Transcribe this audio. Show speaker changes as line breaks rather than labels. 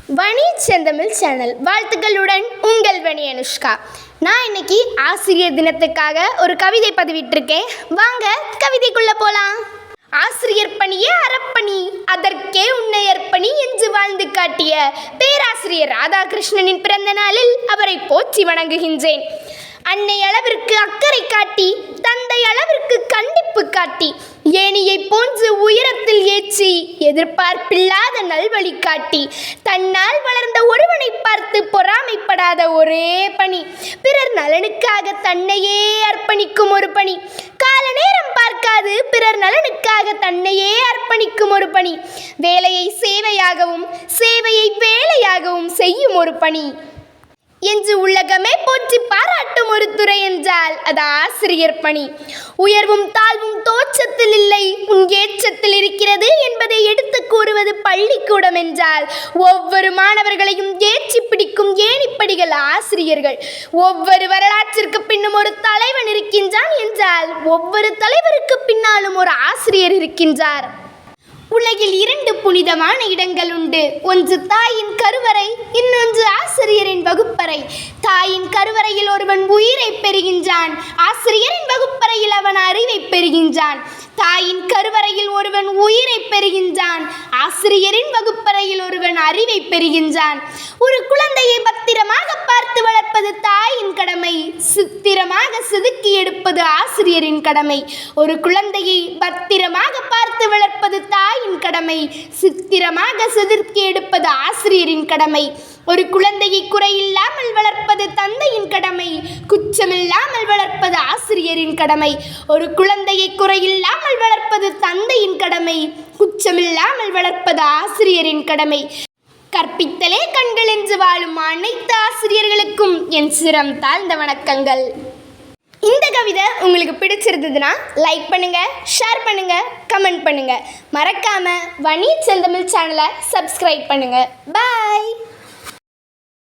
வணி செந்தமிழ் சேனல் வாழ்த்துக்களுடன் உங்கள் வணி அனுஷ்கா. நான் இன்னைக்கு ஆசிரியர் தினத்துக்காக ஒரு கவிதை பதிவிட்டிருக்கேன். வாங்க கவிதைக்குள்ள போலாம். ஆசிரியர் பணியே அறப்பணி, அதற்கே உன்னை அர்ப்பணி என்று வாழ்ந்து காட்டிய பேராசிரியர் ராதாகிருஷ்ணனின் பிறந்த நாளில் அவரை போற்றி வணங்குகின்றேன். அன்னை அளவிற்கு அக்கறை காட்டி, தந்தை அளவிற்கு கண்டிப்பு காட்டி, ஏணியை போன்று உயரத்தில் ஏற்றி எதிர்பார்ப்பில்லாத நல்வழி காட்டி, தன்னால் வளர்ந்த ஒருவனை பார்த்து பொறாமைப்படாத ஒரே பணி, பிறர் நலனுக்காக தன்னையே அர்ப்பணிக்கும் ஒரு பணி, கால நேரம் பார்க்காது பிறர் நலனுக்காக தன்னையே அர்ப்பணிக்கும் ஒரு பணி, வேலையை சேவையாகவும் சேவையை வேலையாகவும் செய்யும் ஒரு பணி என்று உலகமே போற்றி பாராட்டும் ஒரு துறை என்றால் அது ஆசிரியர் பணி. உயர்வும் தாழ்வும் தோற்றத்தில் இல்லை, உன் ஏற்றத்தில் இருக்கிறது என்பதை எடுத்து கூறுவது பள்ளிக்கூடம் என்றால் ஒவ்வொரு மாணவர்களையும் ஏற்றி பிடிக்கும் ஏணிப்படிகள் ஆசிரியர்கள். ஒவ்வொரு வரலாற்றிற்கு பின்னும் ஒரு தலைவன் இருக்கின்றான் என்றால் ஒவ்வொரு தலைவருக்கு பின்னாலும் ஒரு ஆசிரியர் இருக்கின்றார். உலகில் 2 புனிதமான இடங்கள் உண்டு. ஒன்று தாயின் கருவறை, இன்னொன்று ஆசிரியரின் வகுப்பறை. தாயின் கருவறையில் ஒருவன் உயிரை பெறுகின்றான், ஆசிரியரின் வகுப்பறையில் அவன் அறிவை பெறுகின்றான். தாயின் கருவறையில் ஒருவன் உயிரை பெறுகின்றான், ஆசிரியரின் வகுப்பறையில் ஒருவன் அறிவை பெறுகின்றான். ஒரு குழந்தையை பத்திரமாக பார்த்து வளர்ப்பது தாயின் கடமை, சித்திரமாக செதுக்கி எடுப்பது ஆசிரியரின் கடமை. ஒரு குழந்தையை பத்திரமாக பார்த்து வளர்ப்பது தாயின் கடமை, சித்திரமாக செதுக்கி எடுப்பது ஆசிரியரின் கடமை. ஒரு குழந்தையை குறையில்லாமல் வளர்ப்பது தந்தையின் கடமை, குற்றமில்லாமல் வளர்ப்பது ஆசிரியரின் கடமை. ஒரு குழந்தையை குறையில்லாமல் வளர்ப்பது தந்தையின் கடமை, குற்றமில்லாமல் வளர்ப்பது ஆசிரியரின் கடமை. கற்பித்தலே கண்கள் என்று வாழும் அனைத்து ஆசிரியர்களுக்கும் என் சிரம் தாழ்ந்த வணக்கங்கள். இந்த கவிதை உங்களுக்கு பிடிச்சிருந்ததுன்னா லைக் பண்ணுங்க, ஷேர் பண்ணுங்க, கமெண்ட் பண்ணுங்க. மறக்காம வணி செந்தமிழ் சேனலை சப்ஸ்கிரைப் பண்ணுங்க. பாய்.